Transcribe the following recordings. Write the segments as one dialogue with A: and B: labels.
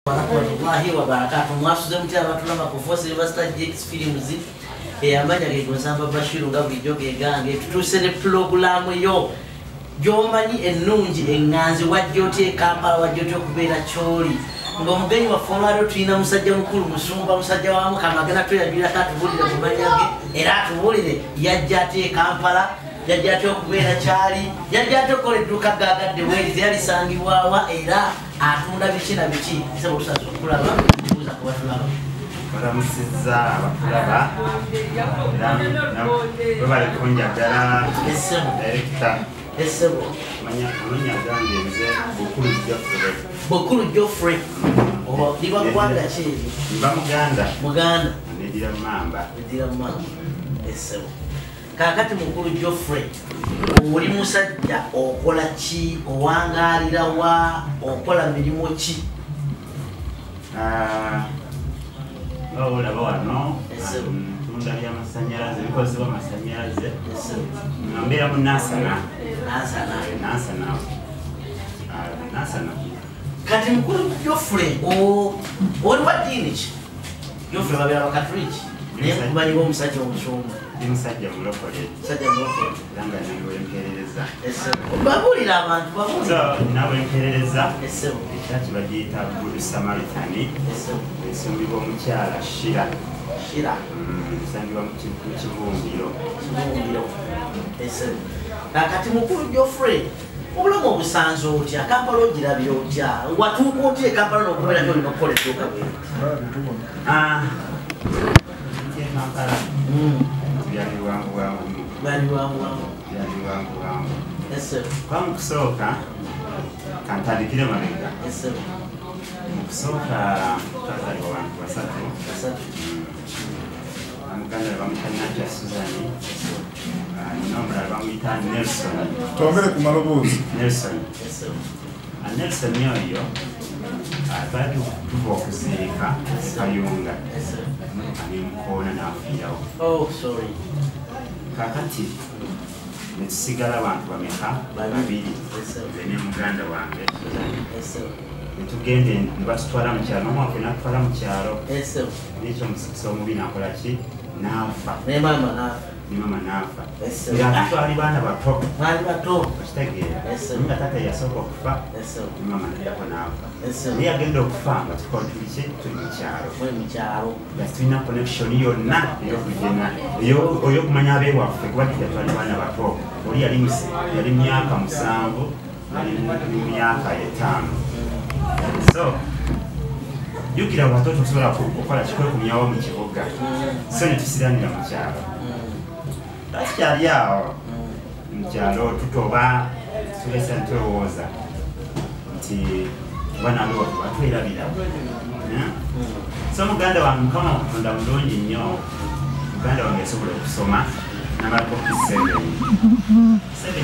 A: Warahmatullahi wabarakatuh. Mwasuze mutya batulama ku Force University GX Films eyamanya ge Nsamba Bashiru nga bulijjo gegange tutuse ne program yo gyomanyi ennungi enganzi wajja ote Kampala wajja ote okubeera kyoli ng'omugenyi wa Folwaro tulina musajja mukulu Musumba musajja wa Mukama agenda tweyajulira katubulire mu manyage era atubulire yajja ate Kampala yajja ate okubeera kyali yajja ate okukola edduuka gagadde bwerizi yalisangibwawa era atunda biki na biki ese butusaza okulaba kubuuza ku batulaba
B: baramusizza abakulaba bwe bali kunjagala director
A: essebo
B: amanya gange nze
A: Bukulu Geoffrey liba ggwanga ki
B: mba
A: Muganda
B: nedira mamba
A: essebo kakati Mukulu Geoffrey oli musajja okola ki owangalira wa okola mirimu ki
B: olaba wano tunda by'amasanyalaze bikozesebwa amasanyalaze mbeera mu nasana
A: kati Mukulu Geoffrey oli wa ddiini ki Geoffrey babeera bakatuliki naye kumanyiwa omusajja omusumba
B: musajja mulokole nga nabwemperereza
A: babulira abantu
B: nabwemperereza ekyaki bagiyita Good Samaritan esumbibwa omukyala Shira esangibwa mu kibumbiro
A: kati Mukulu Geoffrey obulamu obusanze otya Kampala ogirabye otya watuuka otya Kampala n'okubeera gyolina okukola edduuka
B: Kampala kwa mukusooka kantandikire mabega mukusooka twazalibwa bantu basatu amuganda bamutanyakya Suzani nomulala bamuyita Nelson
C: twongere ku maloboozi
B: Nelson oyo twali tuva okuziika Kayunga nemukoona n'afiirawo kakati netusigala abantu bameka babiri ne muganda wange netugende nebatutwala mu kyalo nomwaka natutwala mu kyalo nekyo omusikisa omubi nakola ki naafa
A: ne mama
B: naafa nga twali baana bato okitegeera nga tata yasooka okufa ne mama naddako naafa naye yagenda okufa nga tukola tuliki tuli mu kyalo nga tulina connection yonna ey'okumanya abeewaffe kuba tujja twali baana bato oli yali myaka 7 ali mu myaka 5 so jukira watoto tusobola kukola kikwekumyawo mu kibuga so netusiranira mu kyalo takyali awo mu kyalo tutoba tulesa ntulowooza nti banalowa batwerabira so muganda wange Mukama Katonda mulungi nnyo muganda wange yasobola okusoma namala kopi 7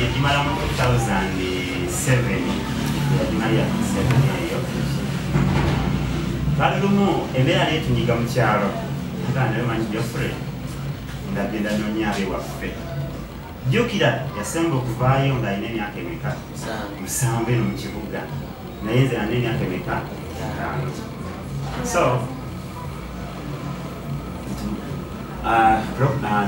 B: yagimala mu 2007 yagimalira 7 eyo kale lumu embeera leetunyiga mu kyalo agana nayo manyi Geoffrey ndagenda noonya abeewaffe jjukira yasemba okuvaayo ng'alina emyaka emeka 7 eno mu kibuga naye nze alina emyaka emeka 5 so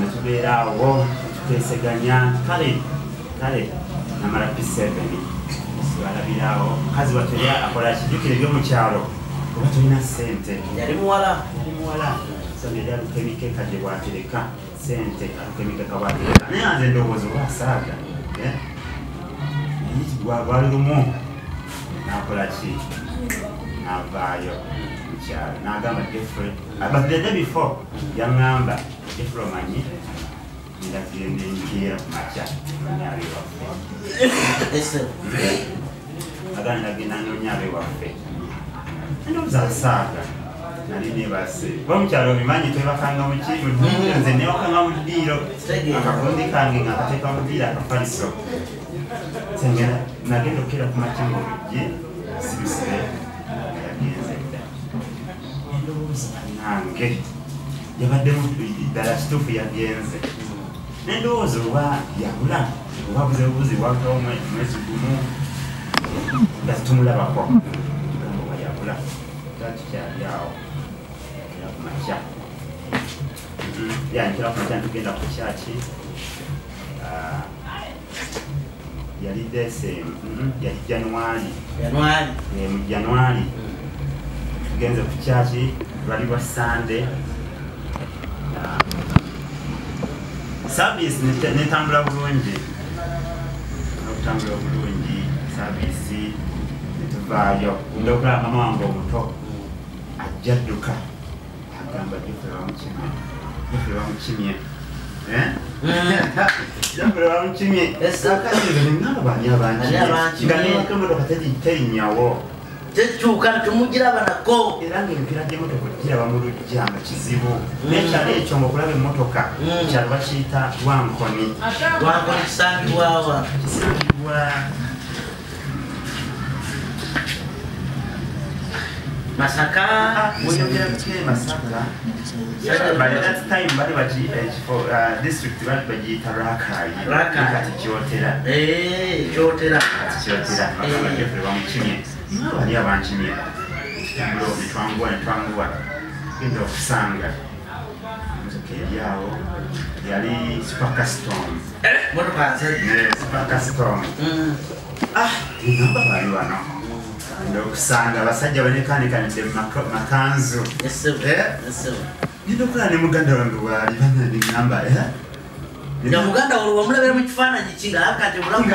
B: netubeeraawo tuteeseganya kale namala P7 balabiraawo mukazi watuli akola kijjukira ebyomukyalo kuba tulina ssente
A: yali muwala
B: so yali alukemike kadde bwatereka ssente alukemike kabwatereka naye nze ndowooza oba asaaga naye lwali lumu nakola ki navaayo mukyalo nagamba Geoffrey but the day before yaŋŋamba Geoffrey omanyi ndagende nkeera ku makya nonyabe waffe agana ndagenda nonyabe waffe ndowooza asaaga nali nebase kuba mukyalo bimanyi twebakanga muki nze newakanga mu ddiiro akakundi kange nga akateeka mu ddiiro akafaliso nagenda okukeera ku makya ngo bijje sibisibe nga yagenze dda endowooza nange yabaddemu ddala kituufu yagenze nendowooza oba yabula oba buzebubuzi bwakawo mwezi gumu nga tumulabako tugamba oba yabula kyali awo era ku makya nkira ku makya tugenda ku kyaki yali yali January mu January tugenze ku kyaki lwali lwa Sunday service netambula bulungi service netuvaayo ndokulaba mama wange omuto ajja dduka agamba jjuffe bamukimye jjuffe bamukimye ngamba baani abankimye nga newaka emotoka terinyawo
A: tekyuka temugiraba nako
B: era ng'empira gy'emmotoka giraba mu lujja nga kizibu n'ekyalo ekyo ng'okulaba emmotoka ekyalo bakiyita Lwankoni
A: kisangibwawa
B: kisangibwa
A: Masaka
B: Masaka by that time bali district bali bagiyita Rakai kati kyotera bamukimye bali abankimye netwanguwa genda okusanga motoka eryawo yali Super Custom ngamba bali wano ndokusanga abasajja banekanikanidde makanzu ndokola ne muganda wange bwali banandigamba
A: nga muganda olwo wamulabira mu kifaananyi kingalakati bulamu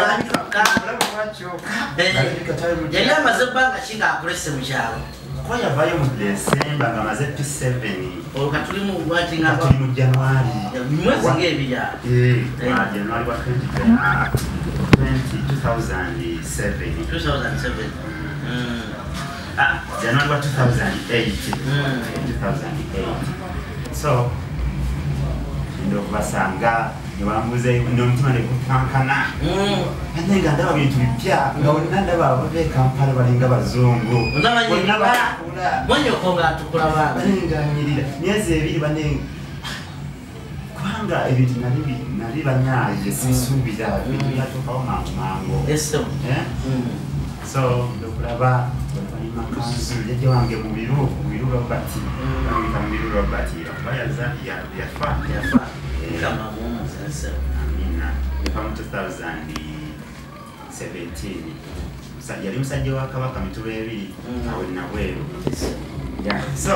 A: yali amaze ebbanga ki ngaakulese mu kyalo
B: ko yavaayo mu December nga amaze P7
A: olwo katuli mu
B: January
A: mwezi ng'ebiri
B: January wa 2007 January wa 2008 so ndokubasanga nibambuza n'omutima negutankana ate nga ndaba bintu bipya nga bonna ndaba abava Kampala balinga bazungu
A: monyoko ng'atukulaba
B: banenganyirira myezi ebiri kubanga ebintu nali banyaye sisuubira bintu byatuukawo mangu so ndokulaba bali makanzu jjajja wange mu biru Robert bamuyita mu biru Robert bayaza yafa amina from 2017 yali musajja wa Kabaka Mituba ebiri awe nabweru so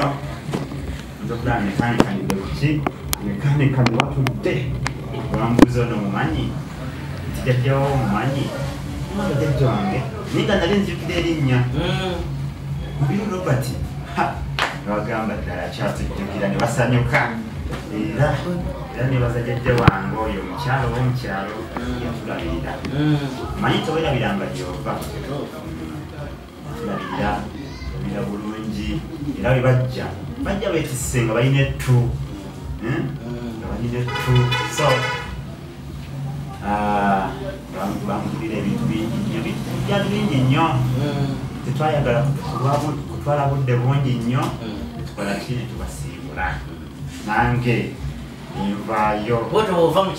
B: ndokulaba mekanikani bekuki mekanikani watudde bambuuza ono mumanyi nti jjajjawo mumanyi jjajja wange ninga nali nzijukira erinnya Mubiru Robert bagamba ddala kyatujjukira ne basanyuka era nebaza jjajja wange oyo omukyalo w'omukyalo yatulabirira manyi tewerabiranga gyova tulabirira obira bulungi era we bajja beetisse nga balina ettu so bamugulira ebintu bingi nnyo tetwayagala kutwala budde bungi nnyo netukola ki netubasiibula nange nenva mu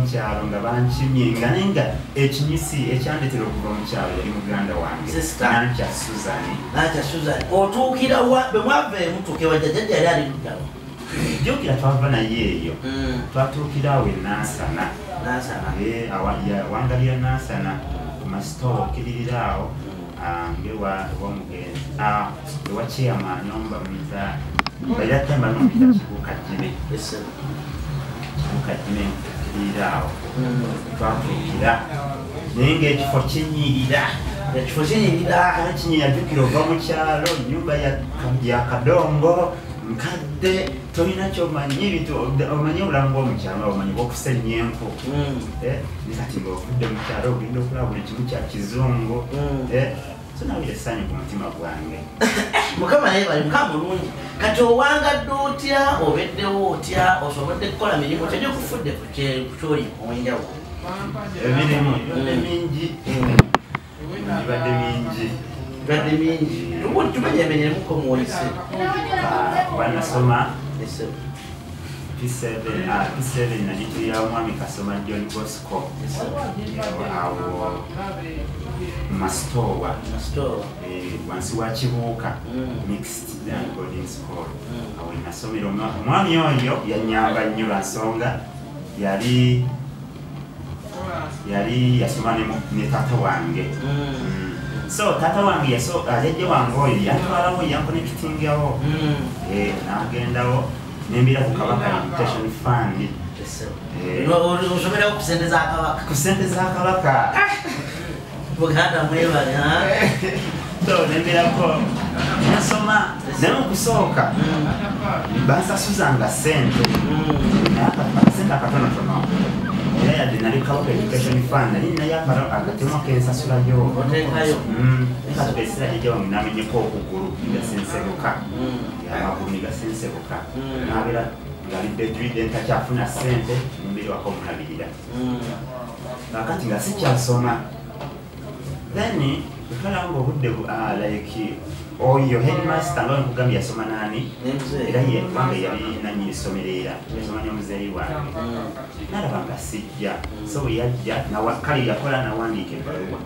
B: kyalo nga bankimye nga nenga ekinyusi ekyandetera okuva mu kyalo yali muganda wange Nankya Susan
A: otuukira bwemwava emutuuke wajjajjajja yali ali luddawo
B: jjukira twava naye eyo twatuukira awo enansana wangalira nansana ku masitoo okkiririra awo ngewamugenzi ewa chairman nombamuiza bairatamba nomuyita Kibukajjime okkiririra awo twatuukira naye ng'ekifo kinyirira yajjukira ova mu kyalo ennyumba ya kadongo nkadde tolina kyomanyi ebintu omanyi obulamu bw'omukyalo omanyi bw'okusenya enku nekati ng'ovudde mu kyalo ogenda okulaba buli kimu kya kizungu sonawira essanyu ku mutima gwange
A: mukama naye bali mukama mulungi kati owangadde otya obeddewo otya osobodde kukola mirimu tejja okufudde ku kyoli ow'enjawulo
B: emirimu mingi ibadde mingi
A: tumenya emirimuko muwoyise
B: banasoma P7 nagitulira omwami Kasoma John Bosco awo Mastowa wansi wa Kibuuka mixed and boarding school awo nasomera omwami oyo yanyamba nnyo lwa nsonga yali yasoma ne taata wange so taata wange yajja wange oyo yatwalawo yankonekitingawo n'agendawo nembira ku Kabaka Education Fund
A: osomera ku sente za Kabaka
B: ku sente za Kabaka
A: Buganda mwebale
B: so nembirako nasoma naye okusooka bansasuzanga sente akasente akatonotono era yadde nali Kabaka Education Fund nali naye akatemu akensasulayo
A: otekayo
B: ekatubesera jjawange namenyeko okugulu gasensebuka amagulu gasensebuka nabeera ngali bedridden takyafuna sente mumbiri wako omulabirira kakati nga sikyasoma then ekala nga obudde like oyo headmaster nga nkugambye yasoma nani era ye wange yali nanyini isomero era yasoma nnyo muzeeyi wange nalaba nga sijja so yajja kale yakola nawandiika ebbaluwa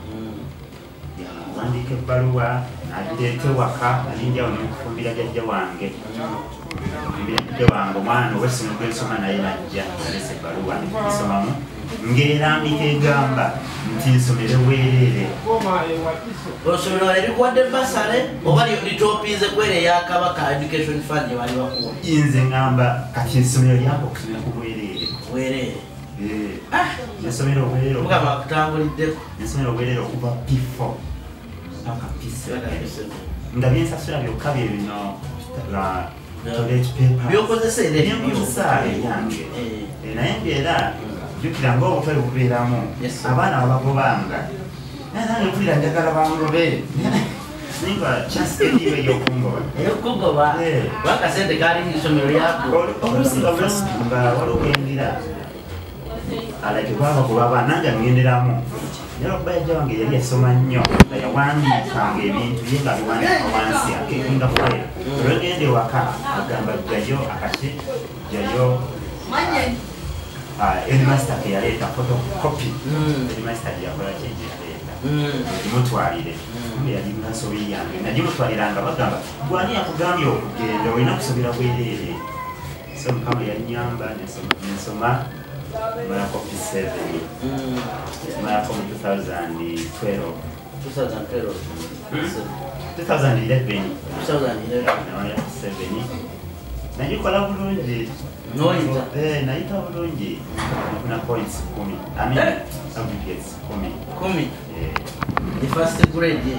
B: yawandiika ebbaluwa nagireeta ewaka nalinjawo nemukufumbira jjajja wange omwana ow'essomero gwensoma naye najja nalesa ebbaluwa nsomamu ng'erambika egamba nti nsomere bwereere
A: osomero erikuwadde basale oba litopinze kwera eya Kabaka Education Fund gyebali bakuwa
B: nze ngamba kati essomero lyako okusomera ku bwereere ensomero obwereere
A: mukama akutambuliddeko
B: ensomero obwereere okuva P4 paka P7 nga byensasula byokka bye bino toilet paper
A: byokozesa era
B: byenkozesa yange naye ngaera jjukira ng'obutale bubeeramu abaana babagobanga nange mpulira njagala bangobe naye nga kyasitiriwe
A: eyokugoba wakasente kali mu isomero lyako
B: oluusi nga walugendera alake kwabagoba abaana nange ngenderamu naye okuba yajja wange yali yasoma nnyo nga yawandiikanga ebintu bye nga biwandika wansi akekinga fayiro olwegenda ewaka agamba jjayo akati jjayo headmaster ke yaleeta photocopy headmaster gyakola kyegyaleeta gimutwalire yali nasobi yange nagimutwaliranga bagamba gwani yakugambye okugenda olina kusobera bwereere so mukama yanyamba nensoma malako P7 malako mu 2011 nagikola bulungi nayita bulungi nafuna points 10 subjects 10
A: the first grade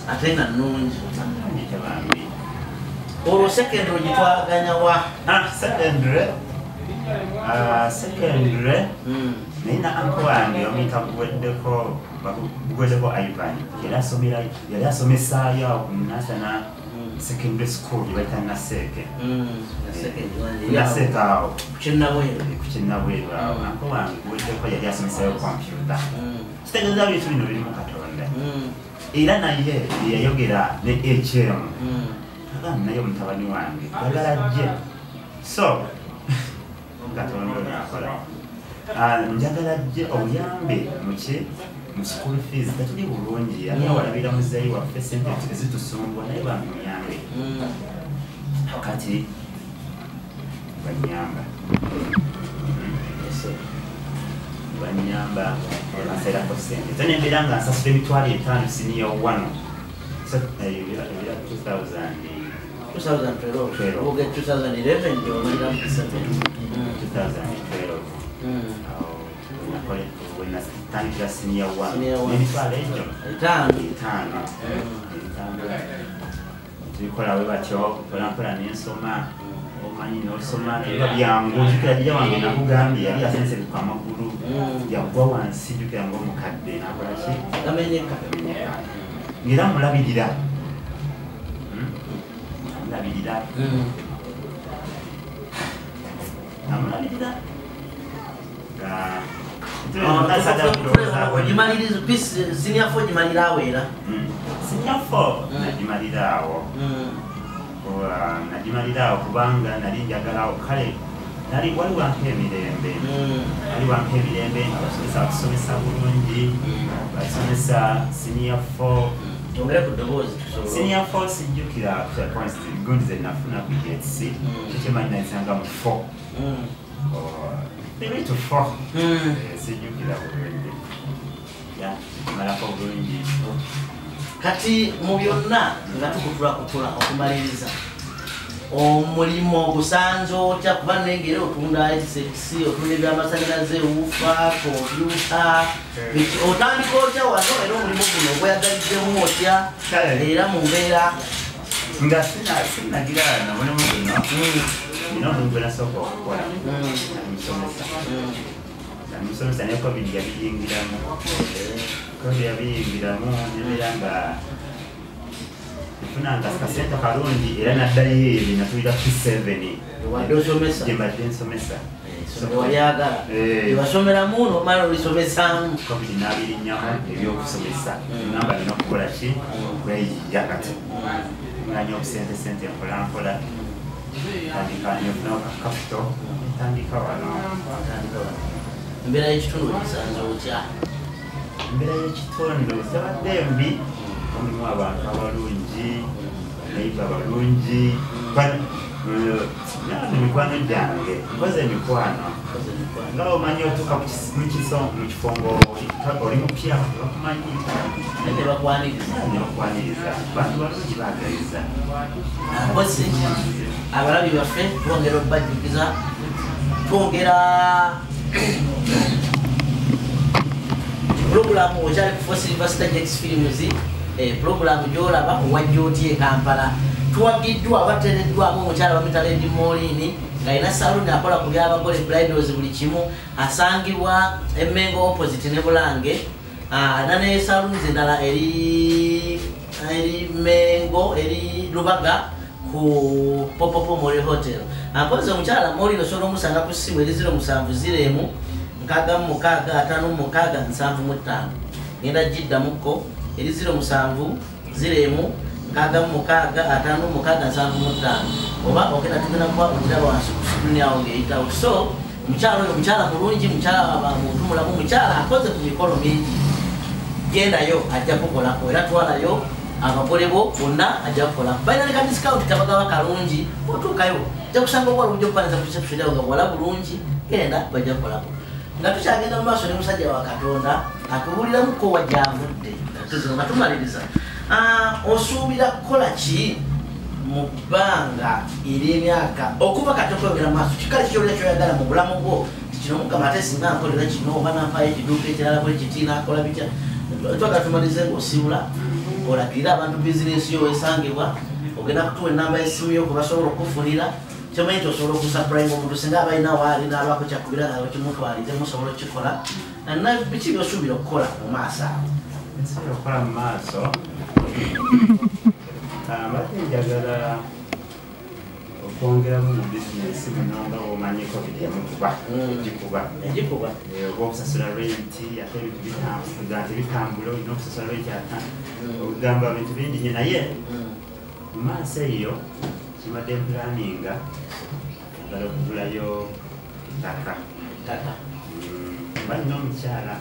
A: ate nga nnungi olwo secondary ogitwaganya wa
B: secondary naye na anko wange omuyita bugweddeko Ivan yali asomesaayo awo ku National Secondary School gyebayita Naseeke Naseeke awo ku Kinnabweru awo anko wange bugweddeko yali asomesaayo computer kitegeeza bintu bino biri mu Katonda era naye yayogera ne HM agamba naye omutabani wange yagala jje so Katonda nakola njagala jje obuyambe mu school fees tatuli bulungi ani awalabira muzeeyi waffe sente ezitusumbwa naye bamuyambe kati banyamba baserako sente te nembeera nga nsasula emitwalo 5 siniya 1 ebira
A: 2012 oge 2011 njomalira mu 2012
B: natandikira siniya 1 n'emitwalo egyo 5 tubikola bwe batyo mpolampola n'ensoma omanyi n'osoma biba byangu jjukira jjajja wange nakugambye yali yasensebuka amagulu yagwa wansi jjukira ng'omukadde nakola ki
A: gamenyeka
B: ng'era mulabirira namulabirira
A: siniafo gimalira awera
B: siniafo nagimalira awo kubanga nali njagalawo kale nali waliwo emirembe waliwo emirembe nga basomesa bulungi basomesa senior 4
A: tongera ku ddoboozi
B: senior 4 sijjukira points gundi ze nafuna ku GHC ekyemanyi nayisanga mu 4 maybe to 4 sijjukira bulungi malako bulungi
A: kati mu byonna nga tukutula okumaliriza omulimu gusanze otya kuba nengera otunda headsets otunda ebyamasanyalaze wufa kompyuta otandika otya wano era omulimu guno ogweyagaliddemu otya era mu mbeera
B: nga sinagira namulimu guno nina omuntu gwenasooka okukola namusomesa naye covid yabiyingiramu nebeera nga funanga kasente kalungi era naddayo ebyo natulira ku 7 gyembadde nsomesa
A: wayagala ebasomera muno omala olisomesamu
B: covid nabirinyamu ebyokusomesa namba nina okukola ki okweyiya kati nganya obusente mpolampola tandika nyofunawo kakapito tandika wano
A: embeera y'ekitundu gisanze otya
B: embeera y'ekitundu zabadde mbi mulimu abantu abalungi nayiba balungi emikwano gyange nkoze emikwano nga omanyi otuuka mu kifo oli mupya bakumanyi nebakwaniriza bantu balungi bagaliza
A: mpozi abalabi baffe twongera okubajjukiza twongera programu okyali ku Force River Stagex Films programu gyolaba owajja otya e Kampala tuwagiddwa bateereddwamu omukyala bamita Lady Morini ng'alina saluni akola ku byabagole bridals buli kimu asangibwa Emmengo opposite ne Bulange alina ne saluni zendala eri Mengo eri Lubaga ku Popopo Mori Hotel mpozi omukyala Morini osobola omusanga ku ssimu eri 0706 656 ngenda giddamuko eri 0706 oba ogenda tugenda kuba omulaba wansi ku sikrini awo ng'eyitawo so omukyala oyo mukyala mulungi mukyala muntu mulamu mukyala akoze ku mikolo mingi gendayo ajja kukolako era twalayo abagole bo bonna ajja kukolako balina ne kadiscount kabagaba kalungi otuukayo ajja kusanga obwala ojja okupaniza ku reception yawo nga bwala bulungi genda bajja kukolako nga tukyagenda mu maaso ne musajja wa Katonda atubuliramuko wajjavudde nga tumaliriza osuubira kukola ki mu bbanga ery'emyaka okuva kati okweyongera mu maaso kikale kikyolera kyoyagala mu bulamu bwo kino mukama ate singa nkolera kino oba nampayo ekiduuka ekirala bwe kiti nakola bitya twagala tumalize ng'osiibula olagirira abantu bizinesi yo esangibwa ogenda kutuwa enamba y'essimu yo kubasobola okufunira kyomanyi nti osobola okusapurayinga omuntu singa abalina waali nalwako kyakubira kimutwalize musobola okukikola biki byosuubira okukola mu maaso awo
B: nsobola okukola mu maaso mbadde njagala okwongeramu mu bizinesi muno nga bwomanyi covid yamukuba egikuba oba okusasula renti ate ebintu bitambula olina okusasula renti ata okugamba bintu bingi nye naye mu maaso eyo kimadde mpulaninga agala okugulayo ettaka mba nina omukyala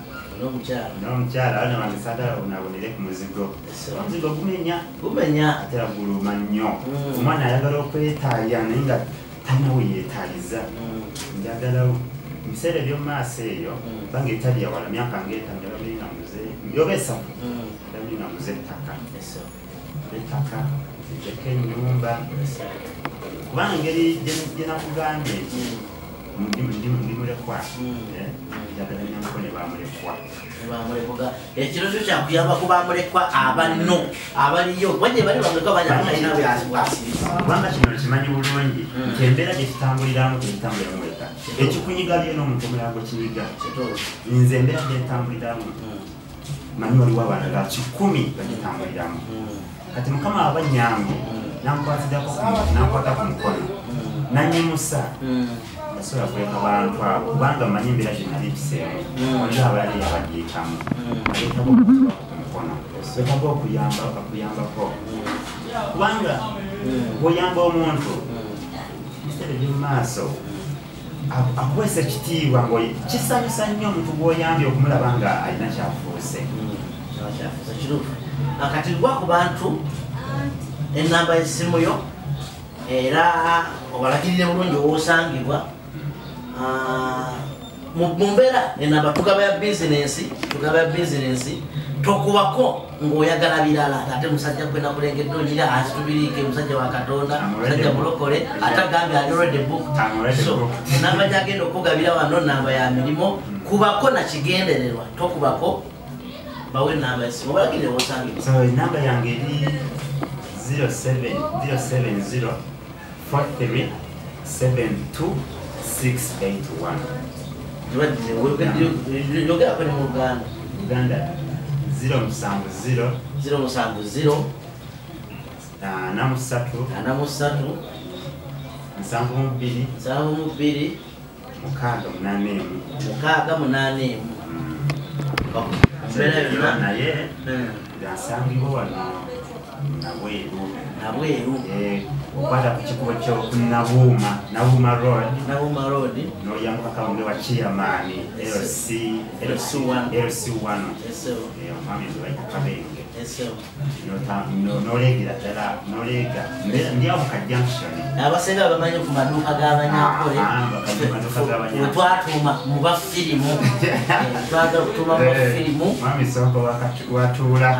B: wano wangisada nabonere ku muzigo omuzigo gumenya ate guluma nnyo omwana ayagala okwetaaya naye nga talina weyetaaliza njagala mubiseera ebyomumaaso eyo banga etali yawala myaka ngaetano yoba 3 nga muze ettaka ejeko ennyumba kubanga engeri gyenakugambye nti ndi mulekwa njagala nyanko ne bamulekwa
A: ekiro kyo kyakuyamba ku bamulekwa abanno abaliyo wajje bali bamulekwa banyakalina byasibwasiriza
B: kubanga kino kimanyi bulungi nti embeera gyekitambuliramu tekitambuliramu eka ekikunyigalyo n'omuntu omulala gwe kinyiga nze embeera gyentambuliramu manyi waliwo abalala 100 bagitambuliramu kati mukama abanyangu nankwata ku mukono nanyimusa asobola kuleka bantu abo kubanga manyi embeera ginali mpiseemu waliwo abalali yabagiikamu aleetako okutuba ku mukono wetaaga okuyambako kubanga bw'oyamba omuntu biseera ebyomumaaso akwese ekitiibwa ngo kisanyusa nnyo omuntu gw'oyambye okumulaba nga alina kyafuuse.
A: Kyafuuse kirufu. Kati gwa ku bantu ennamba y'essimu yo era obalagirire bulungi owosangibwa. Mu mbeera ennamba tugaba ya bizinensi tokubako ng'oyagala birala ate musajja gwe nakulengedde onyira asitubiriike musajja wa Katonda musajja mulokole ate agambye ali already booked. So ennamba gyagenda okugabira wano nnamba ya mirimo kubako na kigendererwa tokubako bawe ennamba y'essimu obalagirire owosangibwa.
B: So ennamba yange eri 070 43 72 681.
A: Yogera kwenye mu
B: Uganda 070 namusatu
A: 72
B: mukaaga munane naye yansangibwa wano nabweru okwata ku kikubo Nabuuma Road n'oyambuka Kalunge wa Chairman LC1 omwami Nduwayo Kabenge n'oleegera ddala ndyamuka junction
A: abasenga bamanyi ku maduuka g'abanyakole twatuuma mu bafirimu twagala okutuuma mu bafirimu
B: mwami Soko watuula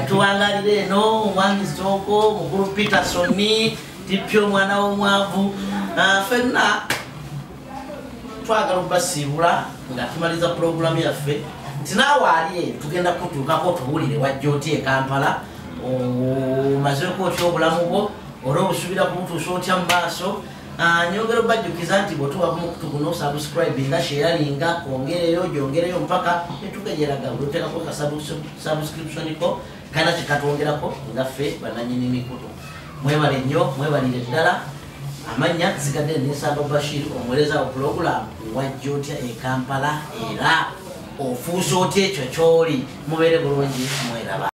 A: tuwangalire eno omwami Soko mukulu Peterson Tipyo omwana w'omwavu ffenna twagala okubasiibula nga tumaliza puroguramu yaffe nti naawe ali eyo tugenda kutuukako tuwulire wajja otya e Kampala omazeko otya obulamu bwo olw'obusubira kumutuusa otya mu maaso. Nyongera obajjukiza nti bw'otuba ku mukutu guno subscribinga sharinga ongereyo gyongereyo mpaka netugejeraga bweoteekako ka subscription ko kana kikatwongerako nga ffe bannannyini mikutu. Mwebale nnyo mwebalire ddala. Amanya nsigadde Nsamba Bashir omuweereza wa puroguramu wajja otya e Kampala era ofuuse otya ekyo ky'oli. Mubeere bulungi mweraba.